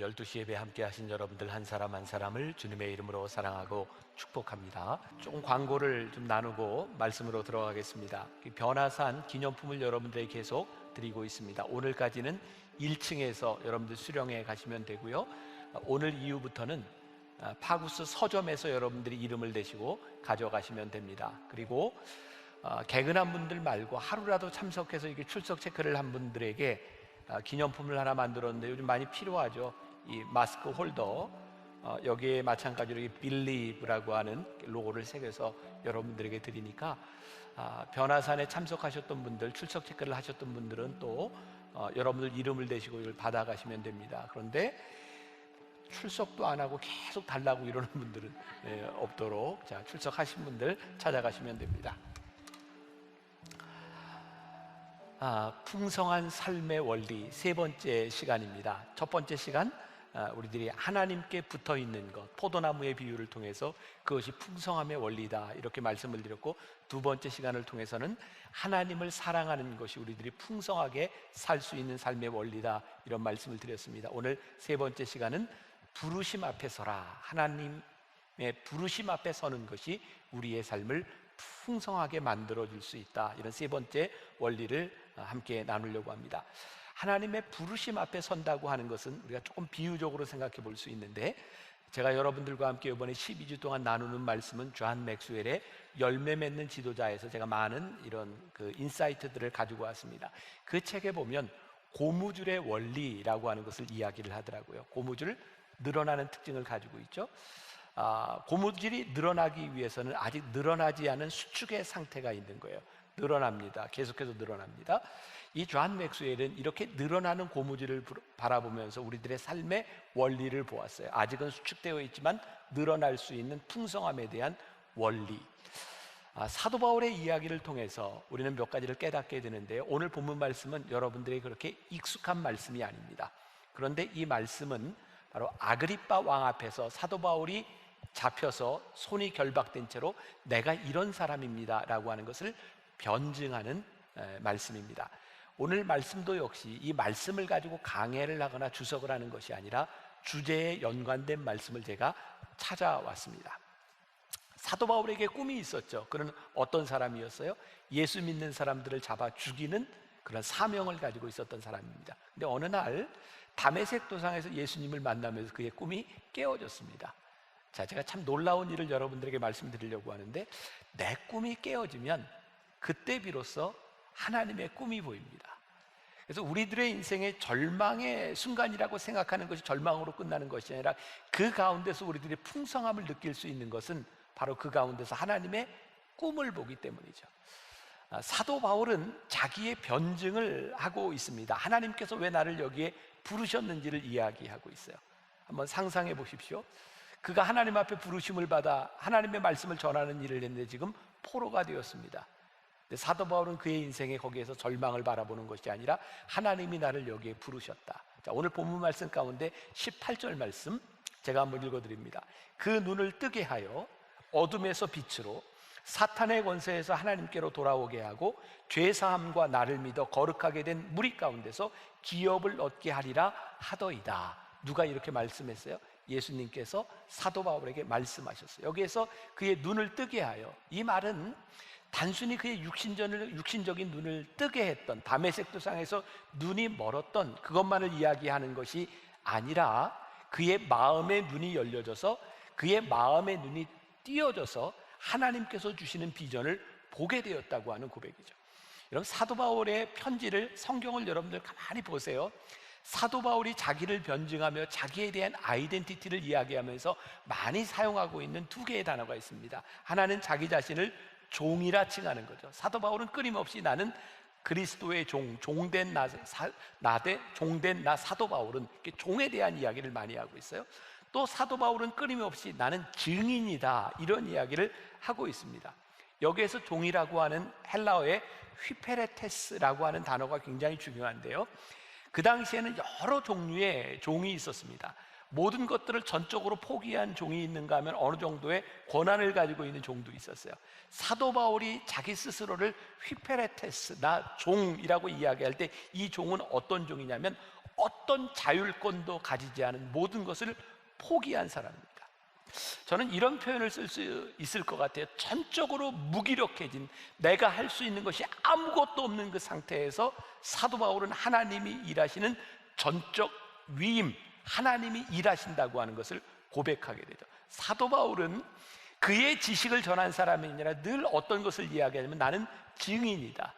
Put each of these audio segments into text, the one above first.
12시 예배 함께 하신 여러분들 한 사람 한 사람을 주님의 이름으로 사랑하고 축복합니다. 조금 광고를 좀 나누고 말씀으로 들어가겠습니다. 변화산 기념품을 여러분들에게 계속 드리고 있습니다. 오늘까지는 1층에서 여러분들 수령해 가시면 되고요. 오늘 이후부터는 파구스 서점에서 여러분들이 이름을 대시고 가져가시면 됩니다. 그리고 개근한 분들 말고 하루라도 참석해서 이게 출석 체크를 한 분들에게 기념품을 하나 만들었는데 요즘 많이 필요하죠. 이 마스크 홀더, 여기에 마찬가지로 이 빌리브라고 하는 로고를 새겨서 여러분들에게 드리니까 변화산에 참석하셨던 분들, 출석 체크를 하셨던 분들은 또 여러분들 이름을 대시고 이걸 받아가시면 됩니다. 그런데 출석도 안 하고 계속 달라고 이러는 분들은 없도록 출석하신 분들 찾아가시면 됩니다. 풍성한 삶의 원리 세 번째 시간입니다. 첫 번째 시간, 우리들이 하나님께 붙어 있는 것, 포도나무의 비유를 통해서 그것이 풍성함의 원리다 이렇게 말씀을 드렸고, 두 번째 시간을 통해서는 하나님을 사랑하는 것이 우리들이 풍성하게 살 수 있는 삶의 원리다 이런 말씀을 드렸습니다. 오늘 세 번째 시간은 부르심 앞에 서라, 하나님의 부르심 앞에 서는 것이 우리의 삶을 풍성하게 만들어줄 수 있다, 이런 세 번째 원리를 함께 나누려고 합니다. 하나님의 부르심 앞에 선다고 하는 것은 우리가 조금 비유적으로 생각해 볼 수 있는데, 제가 여러분들과 함께 이번에 12주 동안 나누는 말씀은 존 맥스웰의 열매 맺는 지도자에서 제가 많은 이런 인사이트들을 가지고 왔습니다. 그 책에 보면 고무줄의 원리라고 하는 것을 이야기를 하더라고요. 고무줄, 늘어나는 특징을 가지고 있죠. 고무줄이 늘어나기 위해서는 아직 늘어나지 않은 수축의 상태가 있는 거예요. 늘어납니다. 계속해서 늘어납니다. 이 존 맥스웰은 이렇게 늘어나는 고무줄을 바라보면서 우리들의 삶의 원리를 보았어요. 아직은 수축되어 있지만 늘어날 수 있는 풍성함에 대한 원리. 사도 바울의 이야기를 통해서 우리는 몇 가지를 깨닫게 되는데요, 오늘 본문 말씀은 여러분들에게 그렇게 익숙한 말씀이 아닙니다. 그런데 이 말씀은 바로 아그리빠 왕 앞에서 사도 바울이 잡혀서 손이 결박된 채로 내가 이런 사람입니다 라고 하는 것을 변증하는 말씀입니다. 오늘 말씀도 역시 이 말씀을 가지고 강해를 하거나 주석을 하는 것이 아니라 주제에 연관된 말씀을 제가 찾아왔습니다. 사도 바울에게 꿈이 있었죠. 그는 어떤 사람이었어요? 예수 믿는 사람들을 잡아 죽이는 그런 사명을 가지고 있었던 사람입니다. 근데 어느 날 다메섹 도상에서 예수님을 만나면서 그의 꿈이 깨어졌습니다. 제가 참 놀라운 일을 여러분들에게 말씀드리려고 하는데, 내 꿈이 깨어지면 그때 비로소 하나님의 꿈이 보입니다. 그래서 우리들의 인생의 절망의 순간이라고 생각하는 것이 절망으로 끝나는 것이 아니라 그 가운데서 우리들이 풍성함을 느낄 수 있는 것은 바로 그 가운데서 하나님의 꿈을 보기 때문이죠. 사도 바울은 자기의 변증을 하고 있습니다. 하나님께서 왜 나를 여기에 부르셨는지를 이야기하고 있어요. 한번 상상해 보십시오. 그가 하나님 앞에 부르심을 받아 하나님의 말씀을 전하는 일을 했는데 지금 포로가 되었습니다. 근데 사도 바울은 그의 인생에 거기에서 절망을 바라보는 것이 아니라 하나님이 나를 여기에 부르셨다. 오늘 본문 말씀 가운데 18절 말씀 제가 한번 읽어드립니다. 그 눈을 뜨게 하여 어둠에서 빛으로, 사탄의 권세에서 하나님께로 돌아오게 하고 죄사함과 나를 믿어 거룩하게 된 무리 가운데서 기업을 얻게 하리라 하더이다. 누가 이렇게 말씀했어요? 예수님께서 사도 바울에게 말씀하셨어요. 여기에서 그의 눈을 뜨게 하여, 이 말은 단순히 그의 육신적인 눈을 뜨게 했던, 다메섹 도상에서 눈이 멀었던 그것만을 이야기하는 것이 아니라 그의 마음의 눈이 열려져서, 그의 마음의 눈이 띄어져서 하나님께서 주시는 비전을 보게 되었다고 하는 고백이죠. 여러분, 사도 바울의 편지를, 성경을 여러분들 가만히 보세요. 사도 바울이 자기를 변증하며 자기에 대한 아이덴티티를 이야기하면서 많이 사용하고 있는 두 개의 단어가 있습니다. 하나는 자기 자신을 종이라 칭하는 거죠. 사도 바울은 끊임없이 나는 그리스도의 종된 나 사도 바울은 종에 대한 이야기를 많이 하고 있어요. 또 사도 바울은 끊임없이 나는 증인이다, 이런 이야기를 하고 있습니다. 여기에서 종이라고 하는 헬라어의 휘페레테스라고 하는 단어가 굉장히 중요한데요, 그 당시에는 여러 종류의 종이 있었습니다. 모든 것들을 전적으로 포기한 종이 있는가 하면 어느 정도의 권한을 가지고 있는 종도 있었어요. 사도 바울이 자기 스스로를 휘페레테스, 나 종이라고 이야기할 때 이 종은 어떤 종이냐면 어떤 자율권도 가지지 않은 모든 것을 포기한 사람입니다. 저는 이런 표현을 쓸 수 있을 것 같아요. 전적으로 무기력해진, 내가 할 수 있는 것이 아무것도 없는 그 상태에서 사도 바울은 하나님이 일하시는 전적 위임, 하나님이 일하신다고 하는 것을 고백하게 되죠. 사도 바울은 그의 지식을 전한 사람이 아니라 늘 어떤 것을 이야기하냐면, 나는 증인이다,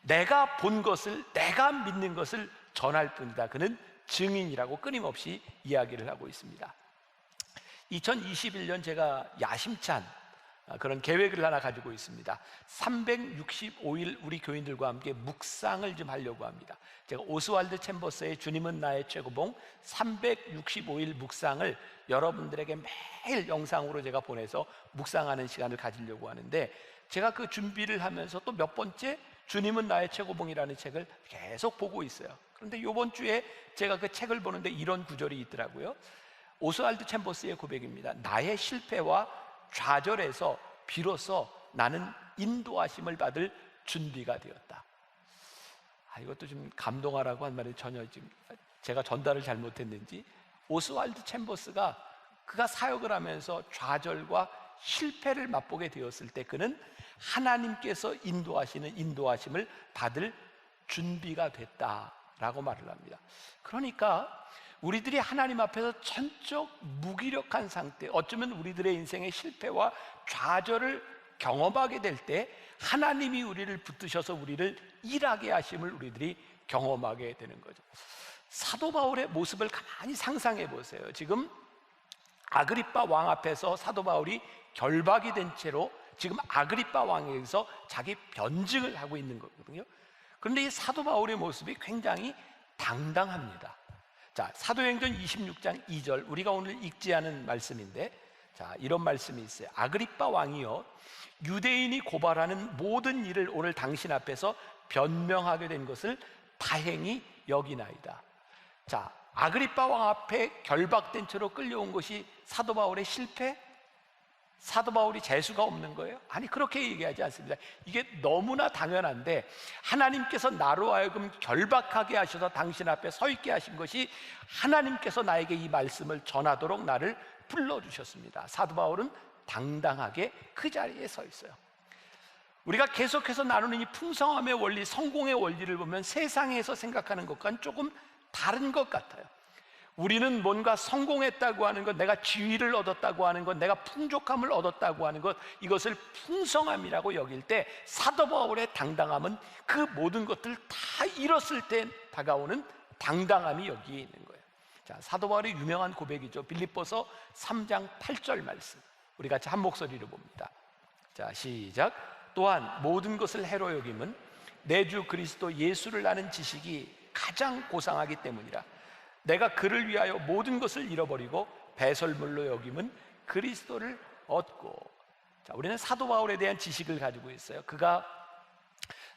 내가 본 것을, 내가 믿는 것을 전할 뿐이다, 그는 증인이라고 끊임없이 이야기를 하고 있습니다. 2021년 제가 야심찬 그런 계획을 하나 가지고 있습니다. 365일 우리 교인들과 함께 묵상을 좀 하려고 합니다. 제가 오스왈드 챔버스의 주님은 나의 최고봉 365일 묵상을 여러분들에게 매일 영상으로 제가 보내서 묵상하는 시간을 가지려고 하는데, 제가 그 준비를 하면서 또 몇 번째 주님은 나의 최고봉이라는 책을 계속 보고 있어요. 그런데 이번 주에 제가 그 책을 보는데 이런 구절이 있더라고요. 오스왈드 챔버스의 고백입니다. 나의 실패와 좌절에서 비로소 나는 인도하심을 받을 준비가 되었다. 이것도 좀 감동하라고 한 말이 전혀 지금 제가 전달을 잘못했는지, 오스왈드 챔버스가 그가 사역을 하면서 좌절과 실패를 맛보게 되었을 때 그는 하나님께서 인도하시는 인도하심을 받을 준비가 됐다라고 말을 합니다. 그러니까 우리들이 하나님 앞에서 전적 무기력한 상태, 어쩌면 우리들의 인생의 실패와 좌절을 경험하게 될 때 하나님이 우리를 붙드셔서 우리를 일하게 하심을 우리들이 경험하게 되는 거죠. 사도 바울의 모습을 가만히 상상해 보세요. 지금 아그리빠 왕 앞에서 사도 바울이 결박이 된 채로 지금 아그리빠 왕에게서 자기 변증을 하고 있는 거거든요. 그런데 이 사도 바울의 모습이 굉장히 당당합니다. 자, 사도행전 26장 2절, 우리가 오늘 읽지 않은 말씀인데, 자, 이런 말씀이 있어요. 아그리빠 왕이여, 유대인이 고발하는 모든 일을 오늘 당신 앞에서 변명하게 된 것을 다행히 여기나이다. 자, 아그리빠 왕 앞에 결박된 채로 끌려온 것이 사도 바울의 실패? 사도 바울이 재수가 없는 거예요? 아니, 그렇게 얘기하지 않습니다. 이게 너무나 당연한데, 하나님께서 나로 하여금 결박하게 하셔서 당신 앞에 서 있게 하신 것이 하나님께서 나에게 이 말씀을 전하도록 나를 불러주셨습니다. 사도 바울은 당당하게 그 자리에 서 있어요. 우리가 계속해서 나누는 이 풍성함의 원리, 성공의 원리를 보면 세상에서 생각하는 것과는 조금 다른 것 같아요. 우리는 뭔가 성공했다고 하는 것, 내가 지위를 얻었다고 하는 것, 내가 풍족함을 얻었다고 하는 것, 이것을 풍성함이라고 여길 때, 사도 바울의 당당함은 그 모든 것들 다 잃었을 때 다가오는 당당함이 여기에 있는 거예요. 자, 사도 바울의 유명한 고백이죠. 빌립보서 3장 8절 말씀, 우리 같이 한 목소리로 봅니다. 자, 시작. 또한 모든 것을 해로 여김은 내 주 그리스도 예수를 아는 지식이 가장 고상하기 때문이라. 내가 그를 위하여 모든 것을 잃어버리고 배설물로 여김은 그리스도를 얻고. 자, 우리는 사도 바울에 대한 지식을 가지고 있어요. 그가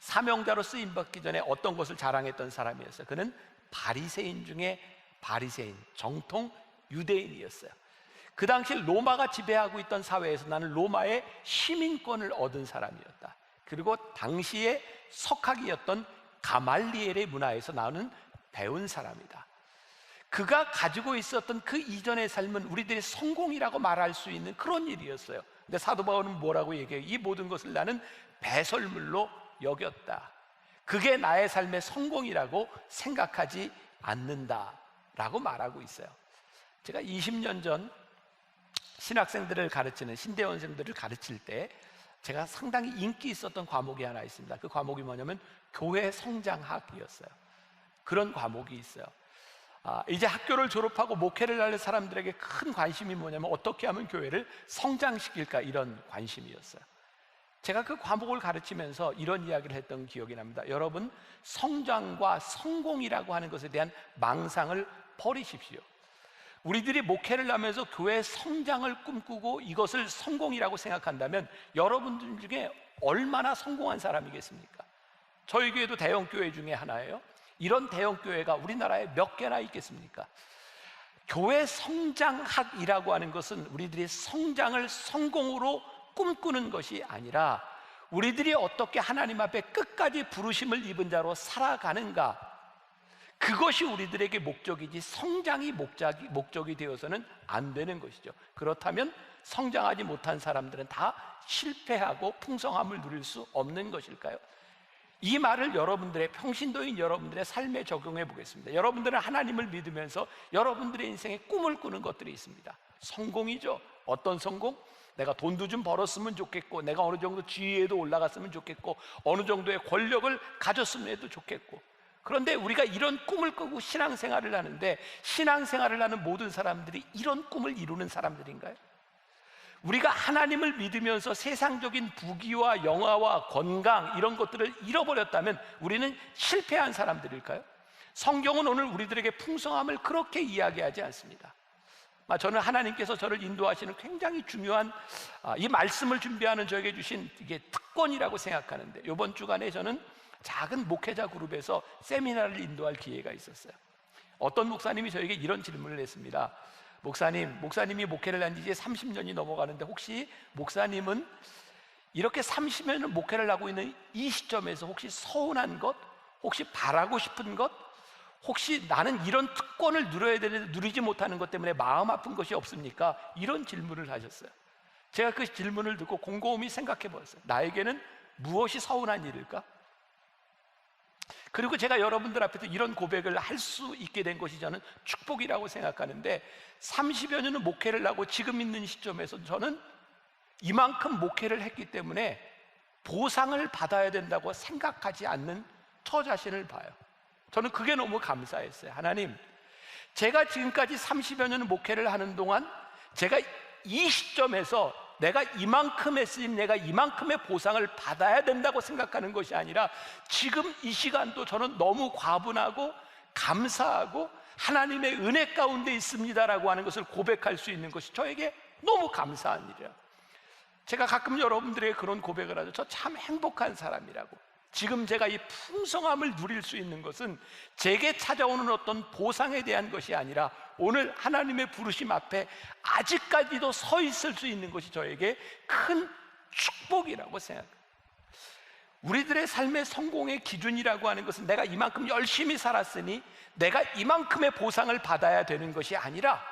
사명자로 쓰임받기 전에 어떤 것을 자랑했던 사람이었어요. 그는 바리새인 중에 바리새인, 정통 유대인이었어요. 그 당시 로마가 지배하고 있던 사회에서 나는 로마의 시민권을 얻은 사람이었다. 그리고 당시에 석학이었던 가말리엘의 문화에서 나오는 배운 사람이다. 그가 가지고 있었던 그 이전의 삶은 우리들의 성공이라고 말할 수 있는 그런 일이었어요. 근데 사도 바울은 뭐라고 얘기해요? 이 모든 것을 나는 배설물로 여겼다. 그게 나의 삶의 성공이라고 생각하지 않는다라고 말하고 있어요. 제가 20년 전 신학생들을 가르치는, 신대원생들을 가르칠 때 제가 상당히 인기 있었던 과목이 하나 있습니다. 그 과목이 뭐냐면 교회 성장학이었어요. 그런 과목이 있어요. 이제 학교를 졸업하고 목회를 할 사람들에게 큰 관심이 뭐냐면 어떻게 하면 교회를 성장시킬까, 이런 관심이었어요. 제가 그 과목을 가르치면서 이런 이야기를 했던 기억이 납니다. 여러분, 성장과 성공이라고 하는 것에 대한 망상을 버리십시오. 우리들이 목회를 하면서 교회의 성장을 꿈꾸고 이것을 성공이라고 생각한다면 여러분들 중에 얼마나 성공한 사람이겠습니까? 저희 교회도 대형 교회 중에 하나예요. 이런 대형 교회가 우리나라에 몇 개나 있겠습니까? 교회 성장학이라고 하는 것은 우리들이 성장을 성공으로 꿈꾸는 것이 아니라 우리들이 어떻게 하나님 앞에 끝까지 부르심을 입은 자로 살아가는가, 그것이 우리들에게 목적이지 성장이 목적이 되어서는 안 되는 것이죠. 그렇다면 성장하지 못한 사람들은 다 실패하고 풍성함을 누릴 수 없는 것일까요? 이 말을 여러분들의 평신도인 여러분들의 삶에 적용해 보겠습니다. 여러분들은 하나님을 믿으면서 여러분들의 인생에 꿈을 꾸는 것들이 있습니다. 성공이죠. 어떤 성공? 내가 돈도 좀 벌었으면 좋겠고, 내가 어느 정도 지위에도 올라갔으면 좋겠고, 어느 정도의 권력을 가졌으면 해도 좋겠고. 그런데 우리가 이런 꿈을 꾸고 신앙생활을 하는데, 신앙생활을 하는 모든 사람들이 이런 꿈을 이루는 사람들인가요? 우리가 하나님을 믿으면서 세상적인 부귀와 영화와 건강 이런 것들을 잃어버렸다면 우리는 실패한 사람들일까요? 성경은 오늘 우리들에게 풍성함을 그렇게 이야기하지 않습니다. 저는 하나님께서 저를 인도하시는 굉장히 중요한 이 말씀을 준비하는 저에게 주신 이게 특권이라고 생각하는데, 이번 주간에 저는 작은 목회자 그룹에서 세미나를 인도할 기회가 있었어요. 어떤 목사님이 저에게 이런 질문을 했습니다. 목사님이 목회를 한 지 이제 30년이 넘어가는데, 혹시 목사님은 이렇게 30년을 목회를 하고 있는 이 시점에서 혹시 서운한 것, 혹시 바라고 싶은 것, 혹시 나는 이런 특권을 누려야 되는데 누리지 못하는 것 때문에 마음 아픈 것이 없습니까? 이런 질문을 하셨어요. 제가 그 질문을 듣고 곰곰이 생각해 보았어요. 나에게는 무엇이 서운한 일일까? 그리고 제가 여러분들 앞에서 이런 고백을 할 수 있게 된 것이 저는 축복이라고 생각하는데, 30여 년을 목회를 하고 지금 있는 시점에서 저는 이만큼 목회를 했기 때문에 보상을 받아야 된다고 생각하지 않는 저 자신을 봐요. 저는 그게 너무 감사했어요. 하나님, 제가 지금까지 30여 년을 목회를 하는 동안 제가 이 시점에서 내가 이만큼 했으니 내가 이만큼의 보상을 받아야 된다고 생각하는 것이 아니라, 지금 이 시간도 저는 너무 과분하고 감사하고 하나님의 은혜 가운데 있습니다라고 하는 것을 고백할 수 있는 것이 저에게 너무 감사한 일이야. 제가 가끔 여러분들에게 그런 고백을 하죠. 저 참 행복한 사람이라고. 지금 제가 이 풍성함을 누릴 수 있는 것은 제게 찾아오는 어떤 보상에 대한 것이 아니라, 오늘 하나님의 부르심 앞에 아직까지도 서 있을 수 있는 것이 저에게 큰 축복이라고 생각합니다. 우리들의 삶의 성공의 기준이라고 하는 것은 내가 이만큼 열심히 살았으니 내가 이만큼의 보상을 받아야 되는 것이 아니라,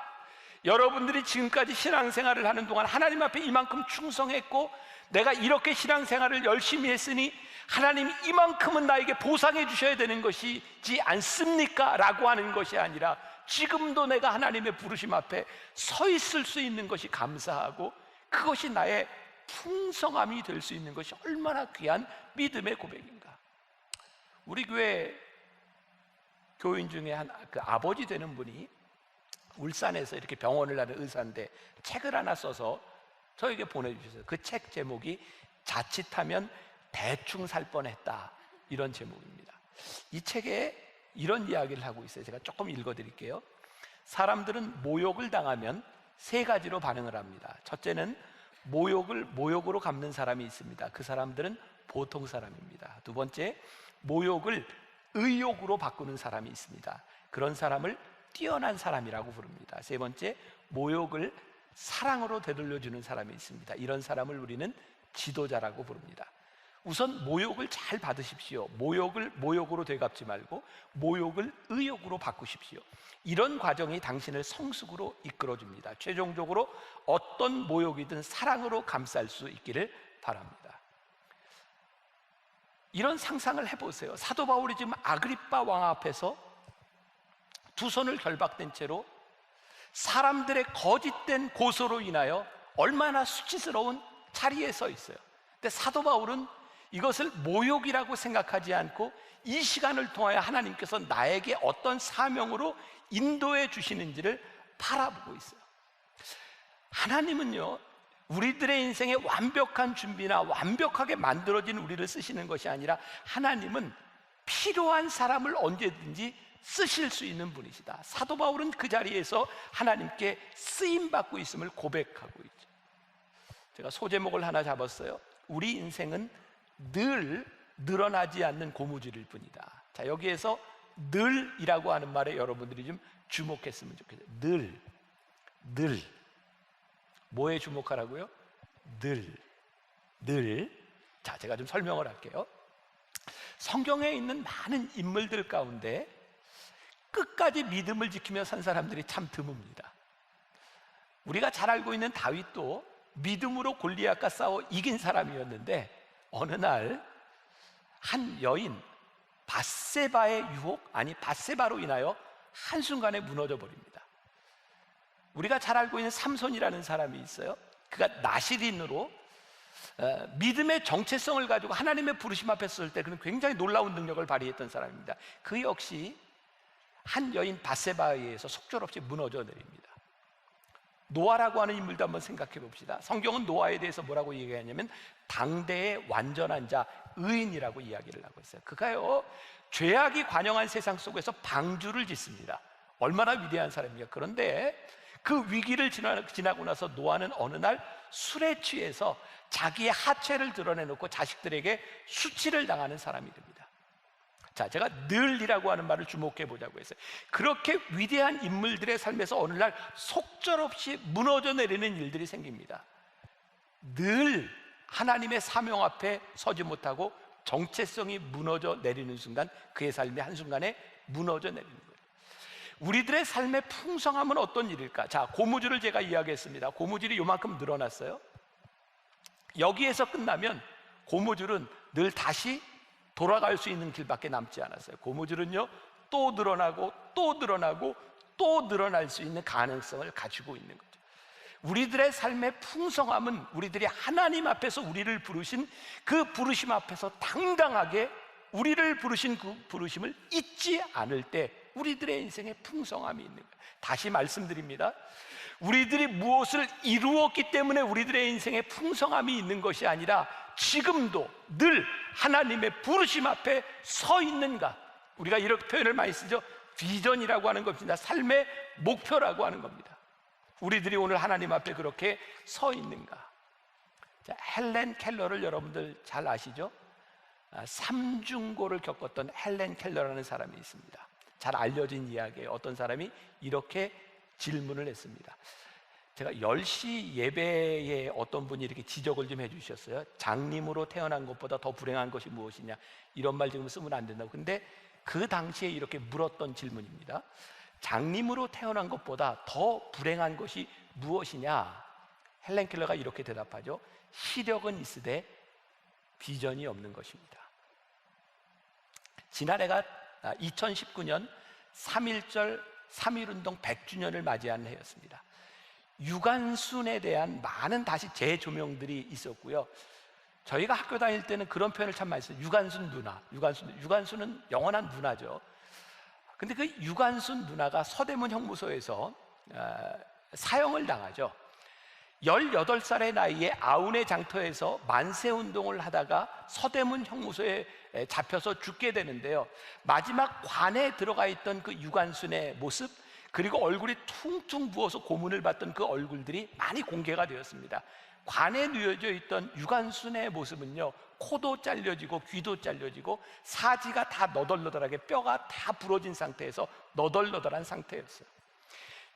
여러분들이 지금까지 신앙생활을 하는 동안 하나님 앞에 이만큼 충성했고 내가 이렇게 신앙생활을 열심히 했으니 하나님 이만큼은 나에게 보상해 주셔야 되는 것이지 않습니까? 라고 하는 것이 아니라, 지금도 내가 하나님의 부르심 앞에 서 있을 수 있는 것이 감사하고, 그것이 나의 풍성함이 될 수 있는 것이 얼마나 귀한 믿음의 고백인가. 우리 교회 교인 중에 그 아버지 되는 분이 울산에서 이렇게 병원을 하는 의사인데 책을 하나 써서 저에게 보내주셨어요. 그 책 제목이 자칫하면 대충 살 뻔했다, 이런 제목입니다. 이 책에 이런 이야기를 하고 있어요. 제가 조금 읽어드릴게요. 사람들은 모욕을 당하면 세 가지로 반응을 합니다. 첫째는 모욕으로 갚는 사람이 있습니다. 그 사람들은 보통 사람입니다. 두 번째, 모욕을 의욕으로 바꾸는 사람이 있습니다. 그런 사람을 뛰어난 사람이라고 부릅니다. 세 번째, 모욕을 사랑으로 되돌려주는 사람이 있습니다. 이런 사람을 우리는 지도자라고 부릅니다. 우선 모욕을 잘 받으십시오. 모욕을 모욕으로 되갚지 말고 모욕을 의욕으로 바꾸십시오. 이런 과정이 당신을 성숙으로 이끌어줍니다. 최종적으로 어떤 모욕이든 사랑으로 감쌀 수 있기를 바랍니다. 이런 상상을 해보세요. 사도 바울이 지금 아그리빠 왕 앞에서 두 손을 결박된 채로 사람들의 거짓된 고소로 인하여 얼마나 수치스러운 자리에 서 있어요. 근데 사도 바울은 이것을 모욕이라고 생각하지 않고 이 시간을 통하여 하나님께서 나에게 어떤 사명으로 인도해 주시는지를 바라보고 있어요. 하나님은요, 우리들의 인생에 완벽한 준비나 완벽하게 만들어진 우리를 쓰시는 것이 아니라, 하나님은 필요한 사람을 언제든지 쓰실 수 있는 분이시다. 사도 바울은 그 자리에서 하나님께 쓰임받고 있음을 고백하고 있죠. 제가 소제목을 하나 잡았어요. 우리 인생은 늘 늘어나지 않는 고무줄일 뿐이다. 자, 여기에서 늘이라고 하는 말에 여러분들이 좀 주목했으면 좋겠어요. 늘. 뭐에 주목하라고요? 늘. 자, 제가 좀 설명을 할게요. 성경에 있는 많은 인물들 가운데 끝까지 믿음을 지키며 산 사람들이 참 드뭅니다. 우리가 잘 알고 있는 다윗도 믿음으로 골리앗과 싸워 이긴 사람이었는데 어느 날 한 여인 밧세바의 유혹, 아니 밧세바로 인하여 한순간에 무너져 버립니다. 우리가 잘 알고 있는 삼손이라는 사람이 있어요. 그가 나시린으로 믿음의 정체성을 가지고 하나님의 부르심 앞에 설 때 그는 굉장히 놀라운 능력을 발휘했던 사람입니다. 그 역시 한 여인 밧세바에 의해서 속절없이 무너져 내립니다. 노아라고 하는 인물도 한번 생각해 봅시다. 성경은 노아에 대해서 뭐라고 얘기하냐면 당대의 완전한 자, 의인이라고 이야기를 하고 있어요. 그가요, 죄악이 관영한 세상 속에서 방주를 짓습니다. 얼마나 위대한 사람입니까? 그런데 그 위기를 지나고 나서 노아는 어느 날 술에 취해서 자기의 하체를 드러내놓고 자식들에게 수치를 당하는 사람이 됩니다. 자, 제가 늘이라고 하는 말을 주목해 보자고 했어요. 그렇게 위대한 인물들의 삶에서 어느 날 속절없이 무너져 내리는 일들이 생깁니다. 늘 하나님의 사명 앞에 서지 못하고 정체성이 무너져 내리는 순간 그의 삶이 한순간에 무너져 내리는 거예요. 우리들의 삶의 풍성함은 어떤 일일까? 자, 고무줄을 제가 이야기했습니다. 고무줄이 요만큼 늘어났어요. 여기에서 끝나면 고무줄은 늘 다시 돌아갈 수 있는 길밖에 남지 않았어요. 고무줄은요, 또 늘어나고 또 늘어나고 또 늘어날 수 있는 가능성을 가지고 있는 거죠. 우리들의 삶의 풍성함은 우리들이 하나님 앞에서 우리를 부르신 그 부르심 앞에서 당당하게 우리를 부르신 그 부르심을 잊지 않을 때 우리들의 인생에 풍성함이 있는 거예요. 다시 말씀드립니다. 우리들이 무엇을 이루었기 때문에 우리들의 인생에 풍성함이 있는 것이 아니라 지금도 늘 하나님의 부르심 앞에 서 있는가. 우리가 이렇게 표현을 많이 쓰죠. 비전이라고 하는 겁니다. 삶의 목표라고 하는 겁니다. 우리들이 오늘 하나님 앞에 그렇게 서 있는가. 자, 헬렌 켈러를 여러분들 잘 아시죠? 삼중고를 겪었던 헬렌 켈러라는 사람이 있습니다. 잘 알려진 이야기예요. 어떤 사람이 이렇게 질문을 했습니다. 제가 10시 예배에 어떤 분이 이렇게 지적을 좀 해주셨어요. 장님으로 태어난 것보다 더 불행한 것이 무엇이냐, 이런 말 지금 쓰면 안 된다고. 근데 그 당시에 이렇게 물었던 질문입니다. 장님으로 태어난 것보다 더 불행한 것이 무엇이냐? 헬렌 켈러가 이렇게 대답하죠. 시력은 있으되 비전이 없는 것입니다. 지난해가 2019년 3.1절 3.1운동 100주년을 맞이한 해였습니다. 유관순에 대한 많은 다시 재조명들이 있었고요. 저희가 학교 다닐 때는 그런 표현을 참 많이 써요. 유관순 누나, 유관순은 영원한 누나죠. 근데 그 유관순 누나가 서대문 형무소에서 사형을 당하죠. 18살의 나이에 아운의 장터에서 만세운동을 하다가 서대문 형무소에 잡혀서 죽게 되는데요. 마지막 관에 들어가 있던 그 유관순의 모습, 그리고 얼굴이 퉁퉁 부어서 고문을 받던 그 얼굴들이 많이 공개가 되었습니다. 관에 누워져 있던 유관순의 모습은요, 코도 잘려지고 귀도 잘려지고 사지가 다 너덜너덜하게 뼈가 다 부러진 상태에서 너덜너덜한 상태였어요.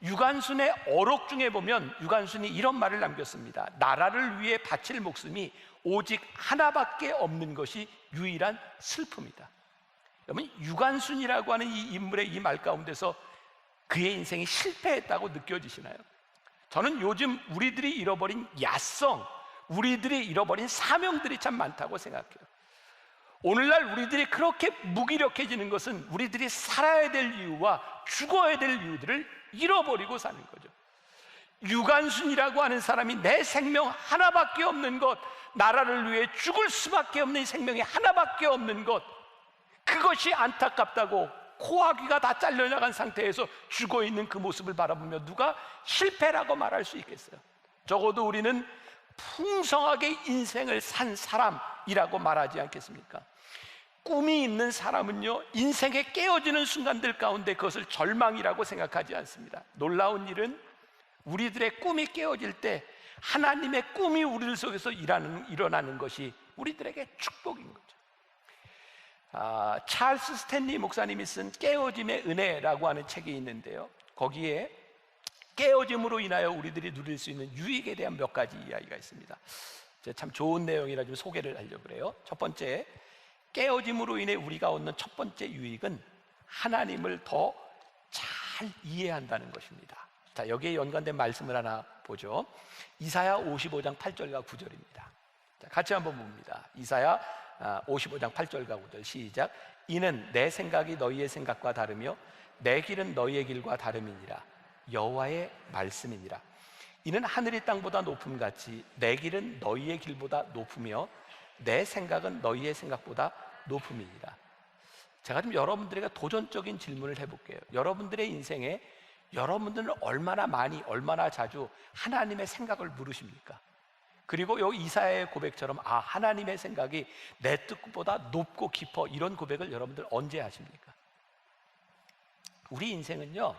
유관순의 어록 중에 보면 유관순이 이런 말을 남겼습니다. 나라를 위해 바칠 목숨이 오직 하나밖에 없는 것이 유일한 슬픔이다. 여러분, 유관순이라고 하는 이 인물의 이 말 가운데서 그의 인생이 실패했다고 느껴지시나요? 저는 요즘 우리들이 잃어버린 야성, 우리들이 잃어버린 사명들이 참 많다고 생각해요. 오늘날 우리들이 그렇게 무기력해지는 것은 우리들이 살아야 될 이유와 죽어야 될 이유들을 잃어버리고 사는 거죠. 유관순이라고 하는 사람이 내 생명 하나밖에 없는 것, 나라를 위해 죽을 수밖에 없는 생명이 하나밖에 없는 것, 그것이 안타깝다고 코와 귀가 다 잘려나간 상태에서 죽어 있는 그 모습을 바라보며 누가 실패라고 말할 수 있겠어요? 적어도 우리는 풍성하게 인생을 산 사람이라고 말하지 않겠습니까? 꿈이 있는 사람은요, 인생에 깨어지는 순간들 가운데 그것을 절망이라고 생각하지 않습니다. 놀라운 일은 우리들의 꿈이 깨어질 때 하나님의 꿈이 우리들 속에서 일어나는 것이 우리들에게 축복인 거죠. 찰스 스탠리 목사님이 쓴 깨어짐의 은혜라고 하는 책이 있는데요, 거기에 깨어짐으로 인하여 우리들이 누릴 수 있는 유익에 대한 몇 가지 이야기가 있습니다. 참 좋은 내용이라 좀 소개를 하려고 그래요. 첫 번째, 깨어짐으로 인해 우리가 얻는 첫 번째 유익은 하나님을 더 잘 이해한다는 것입니다. 자, 여기에 연관된 말씀을 하나 보죠. 이사야 55장 8절과 9절입니다. 자, 같이 한번 봅니다. 이사야 55장 8절과 9절 시작. 이는 내 생각이 너희의 생각과 다르며 내 길은 너희의 길과 다름이니라. 여호와의 말씀이니라. 이는 하늘이 땅보다 높음같이 내 길은 너희의 길보다 높으며 내 생각은 너희의 생각보다 높음이니라. 제가 좀 여러분들에게 도전적인 질문을 해볼게요. 여러분들의 인생에 여러분들은 얼마나 많이, 얼마나 자주 하나님의 생각을 물으십니까? 그리고 여기 이사야의 고백처럼 하나님의 생각이 내 뜻보다 높고 깊어, 이런 고백을 여러분들 언제 하십니까? 우리 인생은요,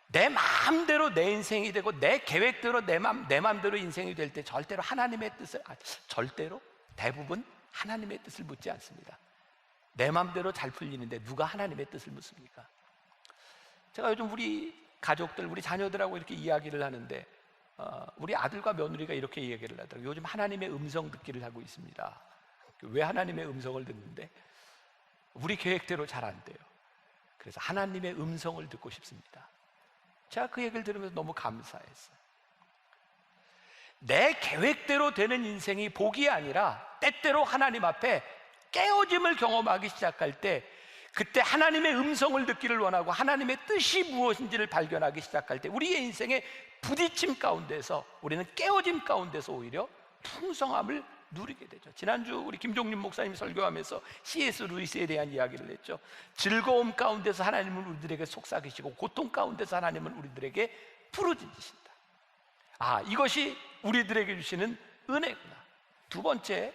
내 마음대로 내 인생이 되고 내 계획대로 내 마음대로 인생이 될 때 절대로 하나님의 뜻을 절대로 대부분 하나님의 뜻을 묻지 않습니다. 내 마음대로 잘 풀리는데 누가 하나님의 뜻을 묻습니까? 제가 요즘 우리 가족들, 우리 자녀들하고 이렇게 이야기를 하는데 우리 아들과 며느리가 이렇게 이야기를 하더라고요. 요즘 하나님의 음성 듣기를 하고 있습니다. 왜 하나님의 음성을 듣는데? 우리 계획대로 잘 안 돼요. 그래서 하나님의 음성을 듣고 싶습니다. 제가 그 얘기를 들으면서 너무 감사했어요. 내 계획대로 되는 인생이 복이 아니라 때때로 하나님 앞에 깨어짐을 경험하기 시작할 때, 그때 하나님의 음성을 듣기를 원하고 하나님의 뜻이 무엇인지를 발견하기 시작할 때 우리의 인생의 부딪힘 가운데서, 우리는 깨어짐 가운데서 오히려 풍성함을 누리게 되죠. 지난주 우리 김종림 목사님 설교하면서 C.S. 루이스에 대한 이야기를 했죠. 즐거움 가운데서 하나님은 우리들에게 속삭이시고 고통 가운데서 하나님은 우리들에게 부르짖으신다. 이것이 우리들에게 주시는 은혜구나. 두 번째,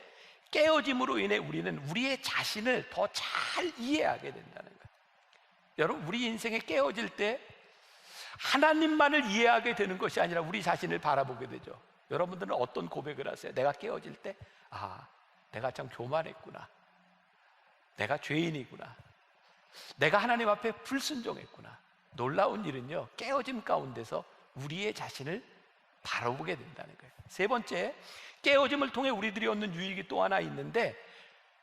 깨어짐으로 인해 우리는 우리의 자신을 더 잘 이해하게 된다는 거예요. 여러분, 우리 인생에 깨어질 때 하나님만을 이해하게 되는 것이 아니라 우리 자신을 바라보게 되죠. 여러분들은 어떤 고백을 하세요? 내가 깨어질 때 내가 참 교만했구나, 내가 죄인이구나, 내가 하나님 앞에 불순종했구나. 놀라운 일은요, 깨어짐 가운데서 우리의 자신을 바라보게 된다는 거예요. 세 번째, 깨어짐을 통해 우리들이 얻는 유익이 또 하나 있는데,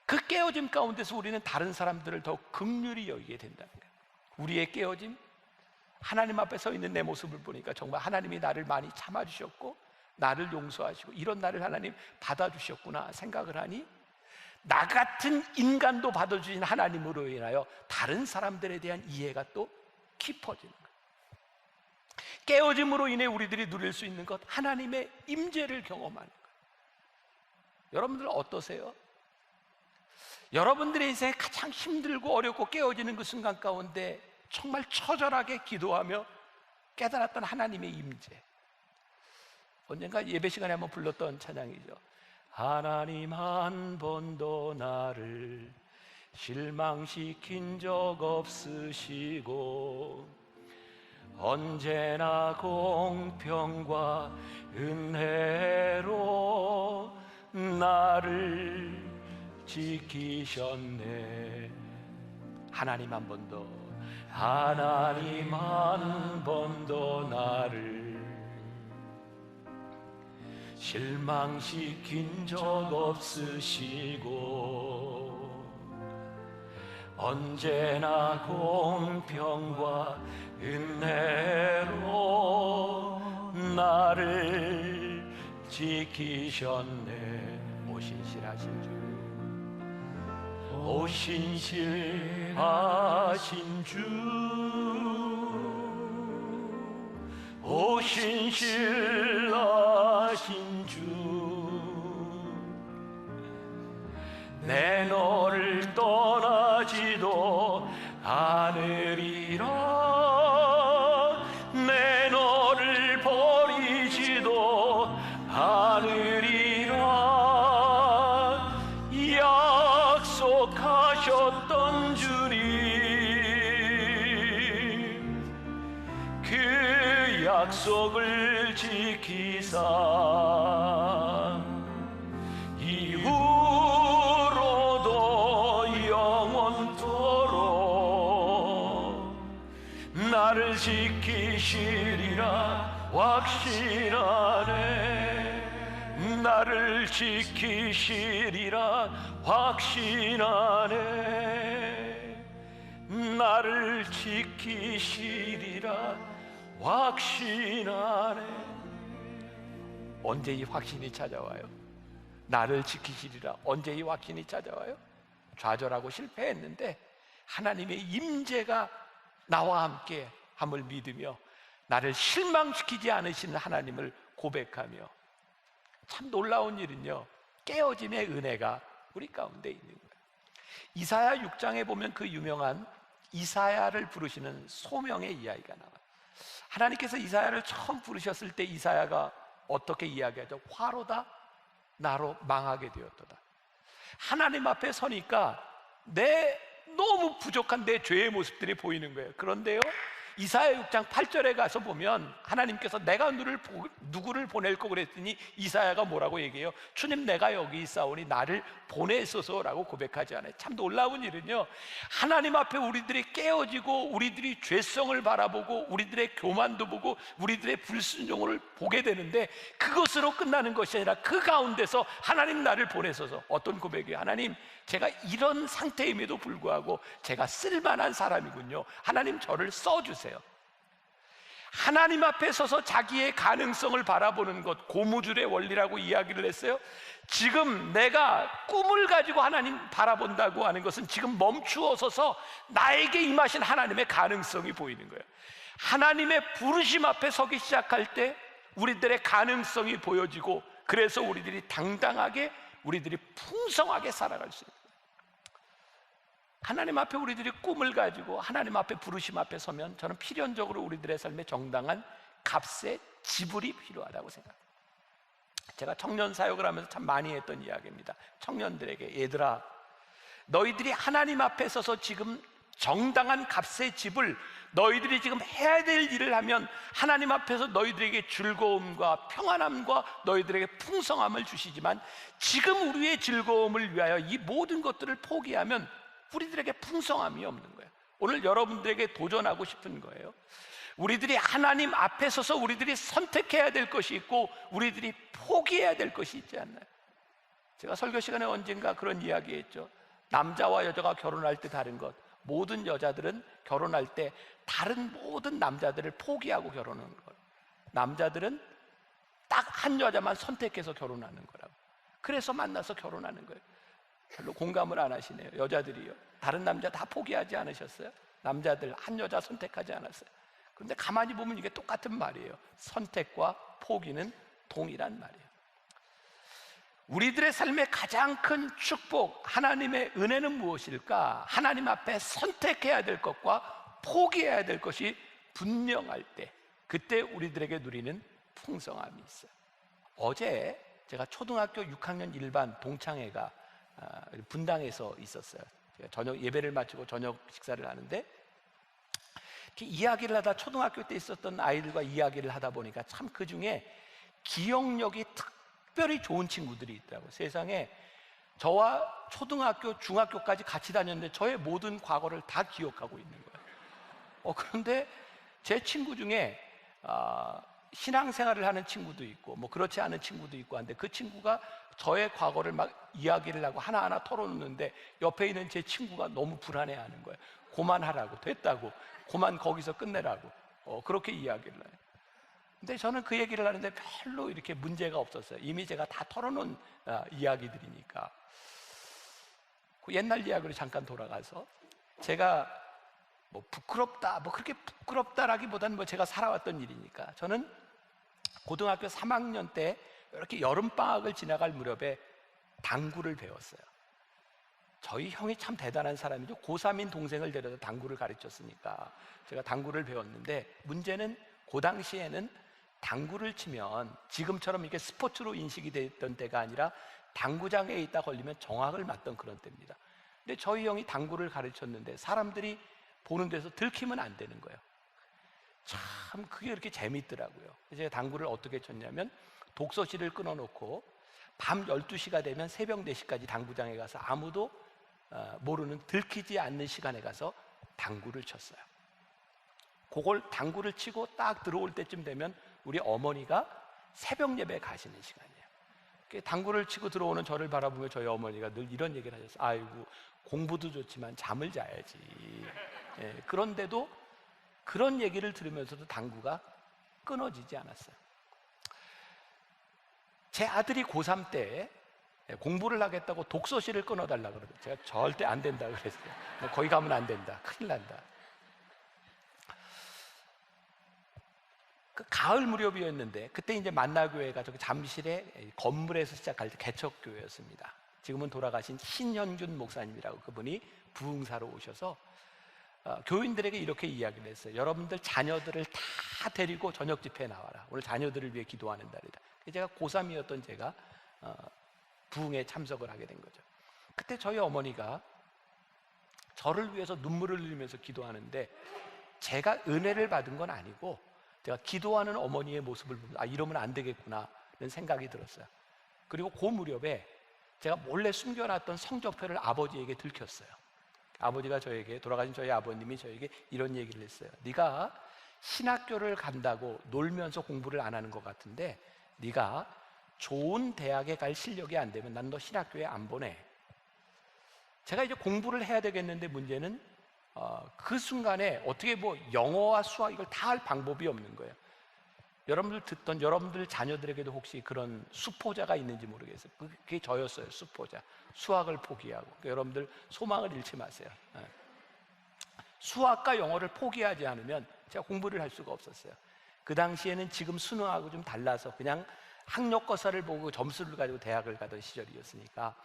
그 깨어짐 가운데서 우리는 다른 사람들을 더 긍휼히 여기게 된다는 거예요. 우리의 깨어짐, 하나님 앞에 서 있는 내 모습을 보니까 정말 하나님이 나를 많이 참아주셨고 나를 용서하시고 이런 나를 하나님 받아주셨구나 생각을 하니, 나 같은 인간도 받아주신 하나님으로 인하여 다른 사람들에 대한 이해가 또 깊어지는 거예요. 깨어짐으로 인해 우리들이 누릴 수 있는 것, 하나님의 임재를 경험하는 거예요. 여러분들 어떠세요? 여러분들의 인생에 가장 힘들고 어렵고 깨어지는 그 순간 가운데 정말 처절하게 기도하며 깨달았던 하나님의 임재, 언젠가 예배 시간에 한번 불렀던 찬양이죠. 하나님 한 번도 나를 실망시킨 적 없으시고 언제나 공평과 은혜로 나를 지키셨네. 하나님 한 번도 나를 실망시킨 적 없으시고 언제나 공평과 은혜로 나를 지키셨네. 오신실하신 주, 오신실하신 주, 오신실하신 주, 내 너를 떠나지도 않으리라, 내 너를 버리지도 않으리라, 약속하셨던 주님, 그 약속을 지키사 이후로도 영원토록 나를 지키시리라 확신하네, 나를 지키시리라 확신하네, 나를 지키시리라 확신하네. 언제 이 확신이 찾아와요? 나를 지키시리라. 언제 이 확신이 찾아와요? 좌절하고 실패했는데 하나님의 임재가 나와 함께 함을 믿으며 나를 실망시키지 않으시는 하나님을 고백하며, 참 놀라운 일은요, 깨어짐의 은혜가 우리 가운데 있는 거예요. 이사야 6장에 보면 그 유명한 이사야를 부르시는 소명의 이야기가 나와요. 하나님께서 이사야를 처음 부르셨을 때 이사야가 어떻게 이야기하죠? 화로다 나로 망하게 되었도다. 하나님 앞에 서니까 너무 부족한 내 죄의 모습들이 보이는 거예요. 그런데요, 이사야 6장 8절에 가서 보면 하나님께서 내가 누구를 보낼 거 그랬더니 이사야가 뭐라고 얘기해요? 주님, 내가 여기 있사오니 나를 보내소서라고 고백하지 않아요. 참 놀라운 일은요, 하나님 앞에 우리들이 깨어지고 우리들이 죄성을 바라보고 우리들의 교만도 보고 우리들의 불순종을 보게 되는데, 그것으로 끝나는 것이 아니라 그 가운데서 하나님 나를 보내소서. 어떤 고백이에요? 하나님, 제가 이런 상태임에도 불구하고 제가 쓸만한 사람이군요. 하나님, 저를 써주세요. 하나님 앞에 서서 자기의 가능성을 바라보는 것, 고무줄의 원리라고 이야기를 했어요. 지금 내가 꿈을 가지고 하나님 바라본다고 하는 것은 지금 멈추어 서서 나에게 임하신 하나님의 가능성이 보이는 거예요. 하나님의 부르심 앞에 서기 시작할 때 우리들의 가능성이 보여지고, 그래서 우리들이 당당하게, 우리들이 풍성하게 살아갈 수 있어요. 하나님 앞에 우리들이 꿈을 가지고 하나님 앞에 부르심 앞에 서면 저는 필연적으로 우리들의 삶에 정당한 값의 지불이 필요하다고 생각합니다. 제가 청년 사역을 하면서 참 많이 했던 이야기입니다. 청년들에게, 얘들아, 너희들이 하나님 앞에 서서 지금 정당한 값의 지불, 너희들이 지금 해야 될 일을 하면 하나님 앞에서 너희들에게 즐거움과 평안함과 너희들에게 풍성함을 주시지만, 지금 우리의 즐거움을 위하여 이 모든 것들을 포기하면 우리들에게 풍성함이 없는 거예요. 오늘 여러분들에게 도전하고 싶은 거예요. 우리들이 하나님 앞에 서서 우리들이 선택해야 될 것이 있고 우리들이 포기해야 될 것이 있지 않나요? 제가 설교 시간에 언젠가 그런 이야기 했죠. 남자와 여자가 결혼할 때 다른 것, 모든 여자들은 결혼할 때 다른 모든 남자들을 포기하고 결혼하는 거예요. 남자들은 딱 한 여자만 선택해서 결혼하는 거라고. 그래서 만나서 결혼하는 거예요. 별로 공감을 안 하시네요. 여자들이요, 다른 남자 다 포기하지 않으셨어요? 남자들 한 여자 선택하지 않았어요? 그런데 가만히 보면 이게 똑같은 말이에요. 선택과 포기는 동일한 말이에요. 우리들의 삶의 가장 큰 축복, 하나님의 은혜는 무엇일까? 하나님 앞에 선택해야 될 것과 포기해야 될 것이 분명할 때, 그때 우리들에게 누리는 풍성함이 있어요. 어제 제가 초등학교 6학년 1반 동창회가 분당에서 있었어요. 제가 저녁 예배를 마치고 저녁 식사를 하는데, 이렇게 이야기를 하다, 초등학교 때 있었던 아이들과 이야기를 하다 보니까 참 그 중에 기억력이 특별히 좋은 친구들이 있더라고요. 세상에 저와 초등학교, 중학교까지 같이 다녔는데 저의 모든 과거를 다 기억하고 있는 거예요. 그런데 제 친구 중에 신앙생활을 하는 친구도 있고 뭐 그렇지 않은 친구도 있고 한데, 그 친구가 저의 과거를 막 이야기를 하고 하나하나 털어놓는데 옆에 있는 제 친구가 너무 불안해하는 거예요. 그만하라고, 됐다고, 그만 거기서 끝내라고, 그렇게 이야기를 해요. 근데 저는 그 얘기를 하는데 별로 이렇게 문제가 없었어요. 이미 제가 다 털어놓은 이야기들이니까. 그 옛날 이야기로 잠깐 돌아가서, 제가 뭐 부끄럽다, 뭐 그렇게 부끄럽다라기보다는 뭐 제가 살아왔던 일이니까, 저는 고등학교 3학년 때 이렇게 여름방학을 지나갈 무렵에 당구를 배웠어요. 저희 형이 참 대단한 사람이죠. 고3인 동생을 데려다 당구를 가르쳤으니까 제가 당구를 배웠는데, 문제는 그 당시에는 당구를 치면 지금처럼 이게 스포츠로 인식이 됐던 때가 아니라 당구장에 있다 걸리면 정학을 맞던 그런 때입니다. 근데 저희 형이 당구를 가르쳤는데 사람들이 보는 데서 들키면 안 되는 거예요. 참 그게 그렇게 재밌더라고요. 제가 당구를 어떻게 쳤냐면, 독서실을 끊어놓고 밤 12시가 되면 새벽 4시까지 당구장에 가서 아무도 모르는, 들키지 않는 시간에 가서 당구를 쳤어요. 그걸 당구를 치고 딱 들어올 때쯤 되면 우리 어머니가 새벽 예배 가시는 시간이에요. 당구를 치고 들어오는 저를 바라보며 저희 어머니가 늘 이런 얘기를 하셨어요. 아이고, 공부도 좋지만 잠을 자야지. 그런데도 그런 얘기를 들으면서도 당구가 끊어지지 않았어요. 제 아들이 고3 때 공부를 하겠다고 독서실을 끊어달라고 그러더라고요. 제가 절대 안 된다 그랬어요. 거기 가면 안 된다, 큰일 난다. 그 가을 무렵이었는데 그때 이제 만나교회가 저기 잠실의 건물에서 시작할 때 개척교회였습니다. 지금은 돌아가신 신현균 목사님이라고, 그분이 부흥사로 오셔서 교인들에게 이렇게 이야기를 했어요. 여러분들 자녀들을 다 데리고 저녁 집회에 나와라. 오늘 자녀들을 위해 기도하는 날이다. 제가 고3이었던 제가 부흥에 참석을 하게 된 거죠. 그때 저희 어머니가 저를 위해서 눈물을 흘리면서 기도하는데, 제가 은혜를 받은 건 아니고 제가 기도하는 어머니의 모습을 보면서 이러면 안 되겠구나 라는 생각이 들었어요. 그리고 그 무렵에 제가 몰래 숨겨놨던 성적표를 아버지에게 들켰어요. 아버지가 저에게, 돌아가신 저희 아버님이 저에게 이런 얘기를 했어요. 네가 신학교를 간다고 놀면서 공부를 안 하는 것 같은데, 네가 좋은 대학에 갈 실력이 안 되면 난 너 신학교에 안 보내. 제가 이제 공부를 해야 되겠는데, 문제는 그 순간에 어떻게 영어와 수학 이걸 다 할 방법이 없는 거예요. 여러분들 듣던 여러분들 자녀들에게도 혹시 그런 수포자가 있는지 모르겠어요. 그게 저였어요. 수포자. 수학을 포기하고. 그러니까 여러분들 소망을 잃지 마세요. 수학과 영어를 포기하지 않으면 제가 공부를 할 수가 없었어요. 그 당시에는 지금 수능하고 좀 달라서 그냥 학력고사를 보고 점수를 가지고 대학을 가던 시절이었으니까,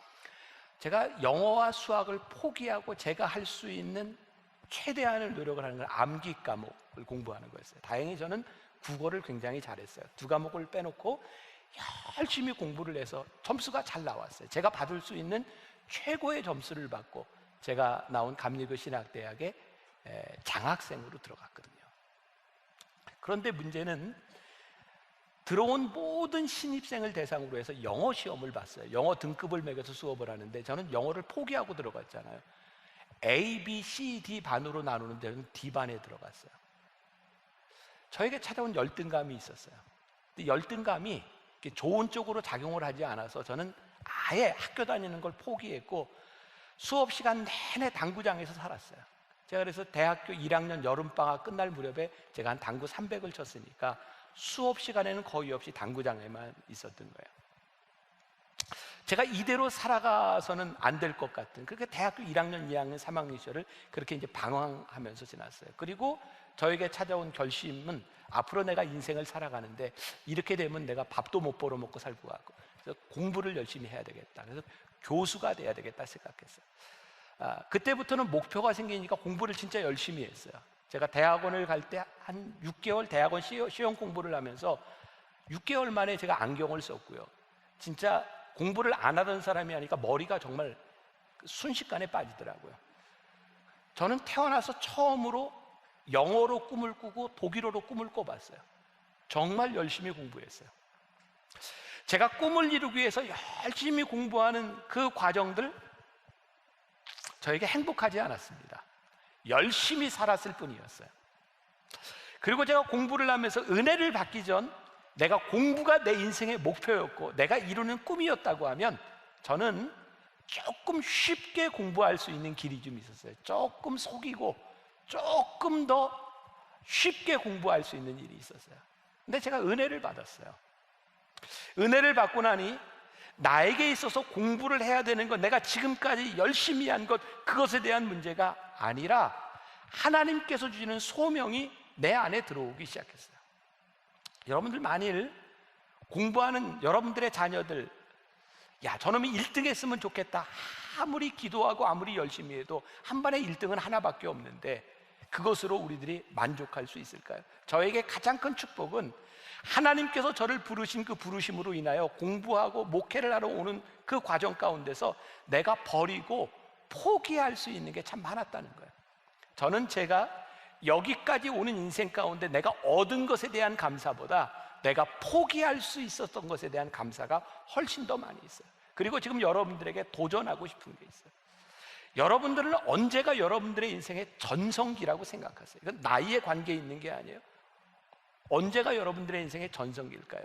제가 영어와 수학을 포기하고 제가 할 수 있는 최대한의 노력을 하는 건 암기 과목을 공부하는 거였어요. 다행히 저는 국어를 굉장히 잘했어요. 2과목을 빼놓고 열심히 공부를 해서 점수가 잘 나왔어요. 제가 받을 수 있는 최고의 점수를 받고 제가 나온 감리교 신학대학에 장학생으로 들어갔거든요. 그런데 문제는 들어온 모든 신입생을 대상으로 해서 영어 시험을 봤어요. 영어 등급을 매겨서 수업을 하는데, 저는 영어를 포기하고 들어갔잖아요. A, B, C, D 반으로 나누는 데는 D반에 들어갔어요. 저에게 찾아온 열등감이 있었어요. 근데 열등감이 좋은 쪽으로 작용을 하지 않아서 저는 아예 학교 다니는 걸 포기했고 수업 시간 내내 당구장에서 살았어요. 제가 그래서 대학교 1학년 여름방학 끝날 무렵에 제가 한 당구 300을 쳤으니까 수업 시간에는 거의 없이 당구장에만 있었던 거예요. 제가 이대로 살아가서는 안 될 것 같은, 그렇게 대학교 1학년, 2학년, 3학년 시절을 그렇게 이제 방황하면서 지났어요. 그리고 저에게 찾아온 결심은, 앞으로 내가 인생을 살아가는데 이렇게 되면 내가 밥도 못 벌어 먹고 살 것 같고, 그래서 공부를 열심히 해야 되겠다. 그래서 교수가 돼야 되겠다 생각했어요. 그때부터는 목표가 생기니까 공부를 진짜 열심히 했어요. 제가 대학원을 갈 때 한 6개월 대학원 시험 공부를 하면서 6개월 만에 제가 안경을 썼고요. 진짜 공부를 안 하던 사람이 하니까 머리가 정말 순식간에 빠지더라고요. 저는 태어나서 처음으로 영어로 꿈을 꾸고 독일어로 꿈을 꿔봤어요. 정말 열심히 공부했어요. 제가 꿈을 이루기 위해서 열심히 공부하는 그 과정들, 저에게 행복하지 않았습니다. 열심히 살았을 뿐이었어요. 그리고 제가 공부를 하면서 은혜를 받기 전 내가 공부가 내 인생의 목표였고 내가 이루는 꿈이었다고 하면, 저는 조금 쉽게 공부할 수 있는 길이 좀 있었어요. 조금 속이고 조금 더 쉽게 공부할 수 있는 일이 있었어요. 근데 제가 은혜를 받았어요. 은혜를 받고 나니 나에게 있어서 공부를 해야 되는 것, 내가 지금까지 열심히 한 것, 그것에 대한 문제가 아니라 하나님께서 주시는 소명이 내 안에 들어오기 시작했어요. 여러분들 만일 공부하는 여러분들의 자녀들, 야, 저놈이 1등 했으면 좋겠다, 아무리 기도하고 아무리 열심히 해도 한 번에 1등은 하나밖에 없는데 그것으로 우리들이 만족할 수 있을까요? 저에게 가장 큰 축복은 하나님께서 저를 부르신 그 부르심으로 인하여 공부하고 목회를 하러 오는 그 과정 가운데서 내가 버리고 포기할 수 있는 게 참 많았다는 거예요. 저는 제가 여기까지 오는 인생 가운데 내가 얻은 것에 대한 감사보다 내가 포기할 수 있었던 것에 대한 감사가 훨씬 더 많이 있어요. 그리고 지금 여러분들에게 도전하고 싶은 게 있어요. 여러분들은 언제가 여러분들의 인생의 전성기라고 생각하세요? 이건 나이에 관계 있는 게 아니에요. 언제가 여러분들의 인생의 전성기일까요?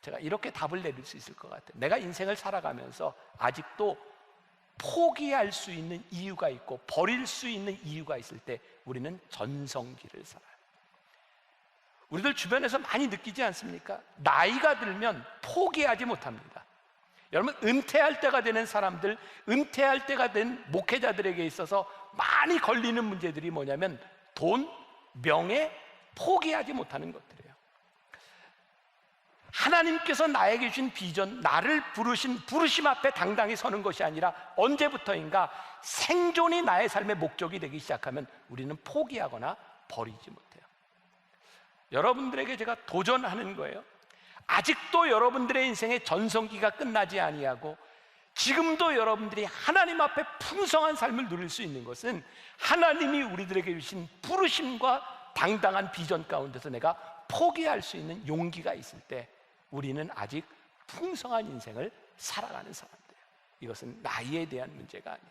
제가 이렇게 답을 내릴 수 있을 것 같아요. 내가 인생을 살아가면서 아직도 포기할 수 있는 이유가 있고 버릴 수 있는 이유가 있을 때 우리는 전성기를 살아요. 우리들 주변에서 많이 느끼지 않습니까? 나이가 들면 포기하지 못합니다. 여러분, 은퇴할 때가 되는 사람들, 은퇴할 때가 된 목회자들에게 있어서 많이 걸리는 문제들이 뭐냐면 돈, 명예, 포기하지 못하는 것들이에요. 하나님께서 나에게 주신 비전, 나를 부르신 부르심 앞에 당당히 서는 것이 아니라 언제부터인가 생존이 나의 삶의 목적이 되기 시작하면 우리는 포기하거나 버리지 못해요. 여러분들에게 제가 도전하는 거예요. 아직도 여러분들의 인생의 전성기가 끝나지 아니하고 지금도 여러분들이 하나님 앞에 풍성한 삶을 누릴 수 있는 것은 하나님이 우리들에게 주신 부르심과 당당한 비전 가운데서 내가 포기할 수 있는 용기가 있을 때 우리는 아직 풍성한 인생을 살아가는 사람들이에요. 이것은 나이에 대한 문제가 아니에요.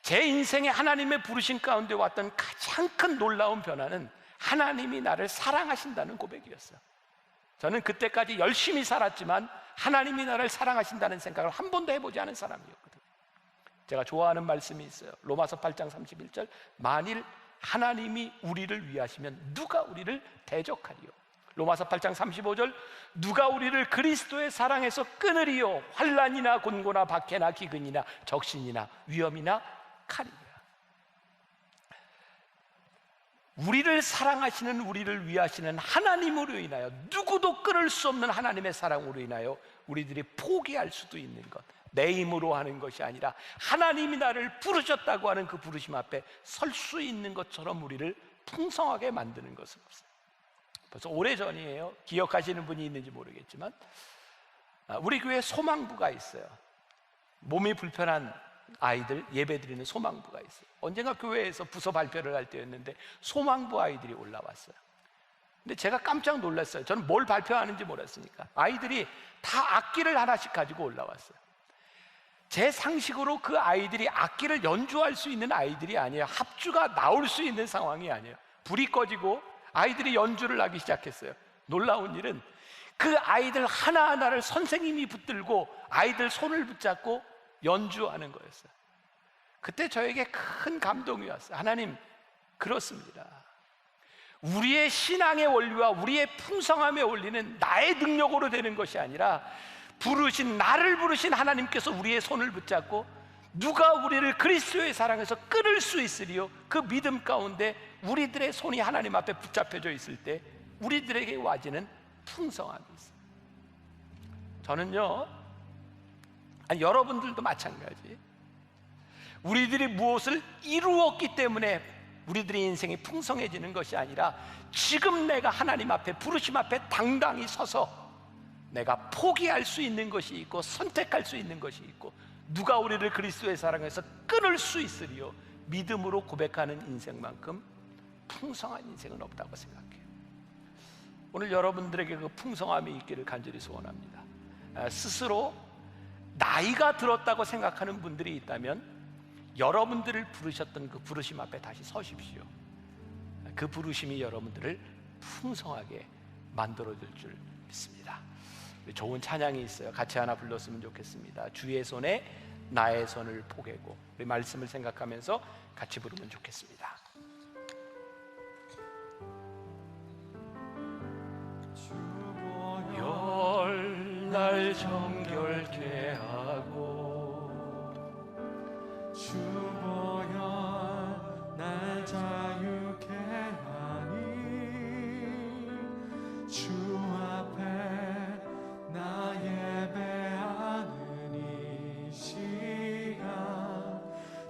제 인생에 하나님의 부르심 가운데 왔던 가장 큰 놀라운 변화는 하나님이 나를 사랑하신다는 고백이었어요. 저는 그때까지 열심히 살았지만 하나님이 나를 사랑하신다는 생각을 한 번도 해보지 않은 사람이었거든요. 제가 좋아하는 말씀이 있어요. 로마서 8장 31절, 만일 하나님이 우리를 위하시면 누가 우리를 대적하리요. 로마서 8장 35절, 누가 우리를 그리스도의 사랑에서 끊으리요. 환난이나 곤고나 박해나 기근이나 적신이나 위험이나 칼이라. 우리를 사랑하시는, 우리를 위하시는 하나님으로 인하여, 누구도 끊을 수 없는 하나님의 사랑으로 인하여 우리들이 포기할 수도 있는 것, 내 힘으로 하는 것이 아니라 하나님이 나를 부르셨다고 하는 그 부르심 앞에 설 수 있는 것처럼 우리를 풍성하게 만드는 것은 없어요. 벌써 오래전이에요. 기억하시는 분이 있는지 모르겠지만 우리 교회에 소망부가 있어요. 몸이 불편한 아이들 예배드리는 소망부가 있어요. 언젠가 교회에서 부서 발표를 할 때였는데 소망부 아이들이 올라왔어요. 근데 제가 깜짝 놀랐어요. 저는 뭘 발표하는지 몰랐으니까. 아이들이 다 악기를 하나씩 가지고 올라왔어요. 제 상식으로 그 아이들이 악기를 연주할 수 있는 아이들이 아니에요. 합주가 나올 수 있는 상황이 아니에요. 불이 꺼지고 아이들이 연주를 하기 시작했어요. 놀라운 일은 그 아이들 하나하나를 선생님이 붙들고 아이들 손을 붙잡고 연주하는 거였어요. 그때 저에게 큰 감동이 왔어요. 하나님, 그렇습니다. 우리의 신앙의 원리와 우리의 풍성함의 원리는 나의 능력으로 되는 것이 아니라 나를 부르신 하나님께서 우리의 손을 붙잡고 누가 우리를 그리스도의 사랑에서 끊을 수 있으리요. 그 믿음 가운데 우리들의 손이 하나님 앞에 붙잡혀져 있을 때 우리들에게 와지는 풍성함이 있어요. 저는요, 여러분들도 마찬가지, 우리들이 무엇을 이루었기 때문에 우리들의 인생이 풍성해지는 것이 아니라 지금 내가 하나님 앞에 부르심 앞에 당당히 서서 내가 포기할 수 있는 것이 있고 선택할 수 있는 것이 있고 누가 우리를 그리스도의 사랑에서 끊을 수 있으리요. 믿음으로 고백하는 인생만큼 풍성한 인생은 없다고 생각해요. 오늘 여러분들에게 그 풍성함이 있기를 간절히 소원합니다. 스스로 나이가 들었다고 생각하는 분들이 있다면 여러분들을 부르셨던 그 부르심 앞에 다시 서십시오. 그 부르심이 여러분들을 풍성하게 만들어줄 줄 믿습니다. 좋은 찬양이 있어요. 같이 하나 불렀으면 좋겠습니다. 주의 손에 나의 손을 포개고, 우리 말씀을 생각하면서 같이 부르면 좋겠습니다. 날 정결케 하고 주 보혈 날 자유케 하니 주 앞에 나 예배하는 이 시간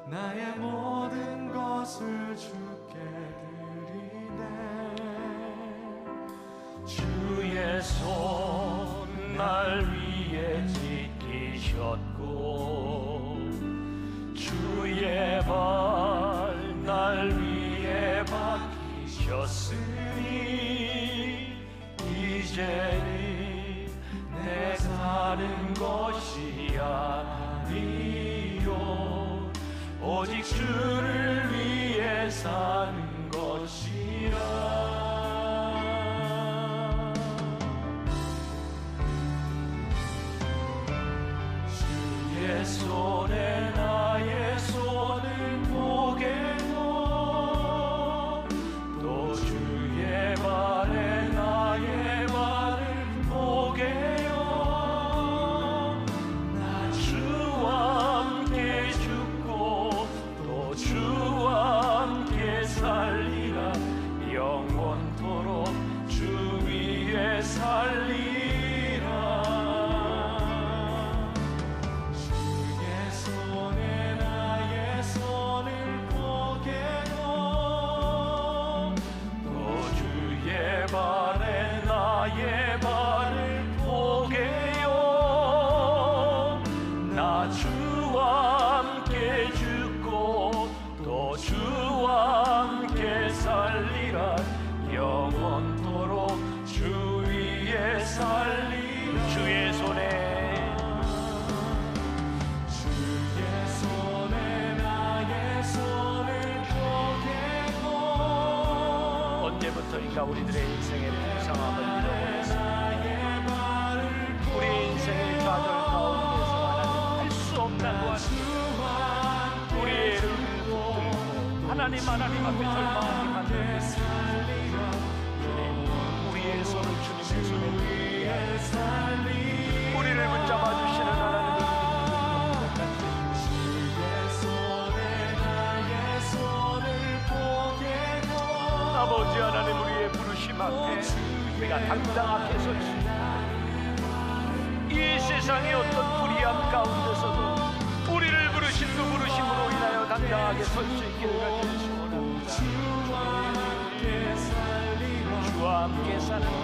나의 모든 것을 주께 드리네. 주의 손 날 위에 지키셨고 주의 발 날 위에 박히셨으니 이제는 내 사는 것이 아니요 오직 주를 위해 사는 것이라. 주의 손에 나의 손을 보게도 또 주의 발에 나의 발을 보게요. 나 주와 함께 죽고 또 주와 함께 살리라. 영원토록 주 위에 살리라. 주의 손에 나의 손을 보게도 또 주의 발에 나의 발을 보게요. 나 주와 함께 죽고 또 주와 함께 살리라. 영원토록 주 위에 살리라. 주의 손에 나의 손을 보게도 언제부터인가 우리들의 인생의 풍성함을 잃어버렸습니다. 우리 인생의 좌절 가운데서 하나님 할 수 없다고 하는 우리의 애를 붙들고 하나님 앞에 절망하게 만들었습니다. 우리의 손을 주님의 손에 우리를 붙잡아 주시는 하나님을 아버지 하나님, 우리의 부르심 앞에 우리가 당당하게 설수 있는 이 세상의 어떤 불의함 가운데서도 우리를 부르신 그 부르심으로 인하여 당당하게 설 수 있기를 간절히 소원합니다. 주와 함께 사는 것,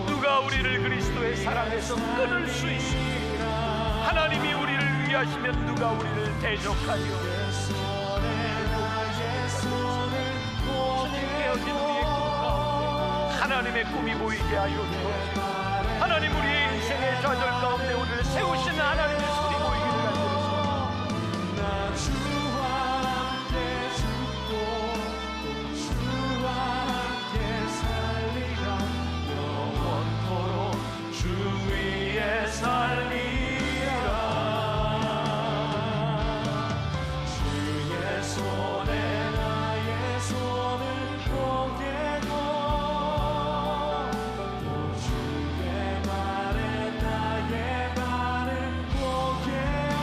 누가 우리를 그리스도의 사랑에서 끊을 수 있습니까? 하나님이 우리를 위하시면 누가 우리를 대적하리요? 주님 깨어진 우리의 꿈 가운데 하나님의 꿈이 보이게 하여 주옵시고, 하나님 우리의 인생의 좌절 가운데 우리를 세우시는 하나님의 손이 보이기를 간절히 소원합니다. 주와 함께 죽고 주와 함께 살리라. 영원토록 주 위에 살리라. 주의 손에 나의 손을 보게도 또 주의 발에 나의 발을 보게요.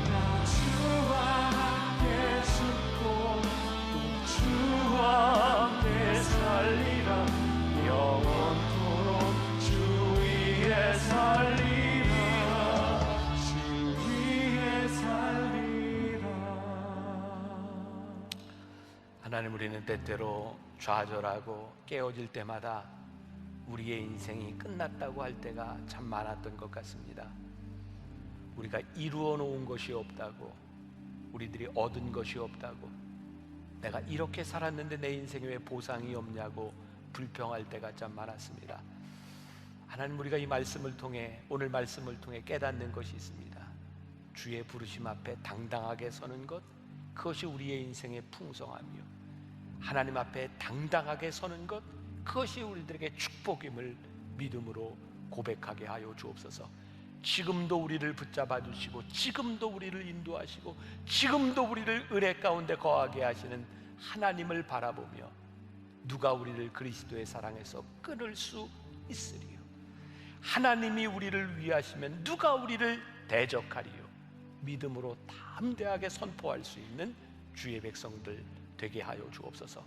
나 주와 함께 죽고 또 주와 함께 살리라. 영원토록 주 위에 살리라. 주 위에 살리라. 하나님, 우리는 때때로 좌절하고 깨어질 때마다 우리의 인생이 끝났다고 할 때가 참 많았던 것 같습니다. 우리가 이루어 놓은 것이 없다고, 우리들이 얻은 것이 없다고, 내가 이렇게 살았는데 내 인생에 왜 보상이 없냐고 불평할 때가 참 많았습니다. 하나님, 우리가 이 말씀을 통해, 오늘 말씀을 통해 깨닫는 것이 있습니다. 주의 부르심 앞에 당당하게 서는 것, 그것이 우리의 인생의 풍성함이요, 하나님 앞에 당당하게 서는 것, 그것이 우리들에게 축복임을 믿음으로 고백하게 하여 주옵소서. 지금도 우리를 붙잡아 주시고, 지금도 우리를 인도하시고, 지금도 우리를 은혜 가운데 거하게 하시는 하나님을 바라보며 누가 우리를 그리스도의 사랑에서 끊을 수 있으리요? 하나님이 우리를 위하시면 누가 우리를 대적하리요? 믿음으로 담대하게 선포할 수 있는 주의 백성들 되게 하여 주옵소서.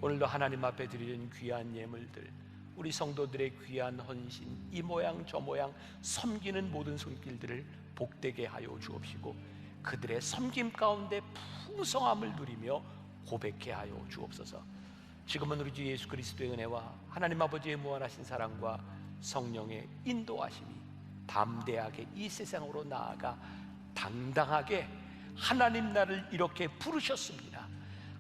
오늘도 하나님 앞에 드리는 귀한 예물들, 우리 성도들의 귀한 헌신, 이 모양 저 모양 섬기는 모든 손길들을 복되게 하여 주옵시고, 그들의 섬김 가운데 풍성함을 누리며 고백해 하여 주옵소서. 지금은 우리 주 예수 그리스도의 은혜와 하나님 아버지의 무한하신 사랑과 성령의 인도하심이 담대하게 이 세상으로 나아가 당당하게 하나님 나를 이렇게 부르셨습니다,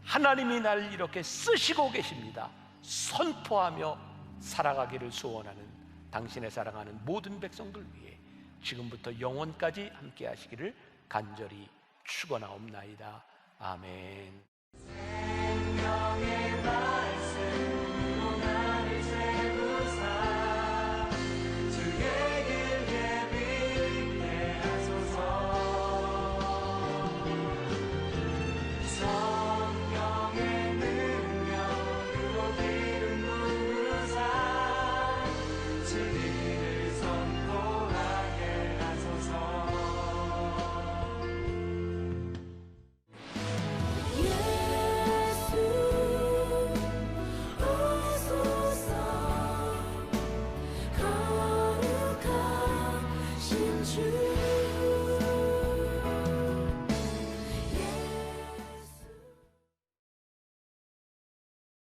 하나님이 나를 이렇게 쓰시고 계십니다, 선포하며 살아가기를 소원하는 당신의 사랑하는 모든 백성들 위해 지금부터 영원까지 함께 하시기를 간절히 축원하옵나이다. 아멘. 생명의 말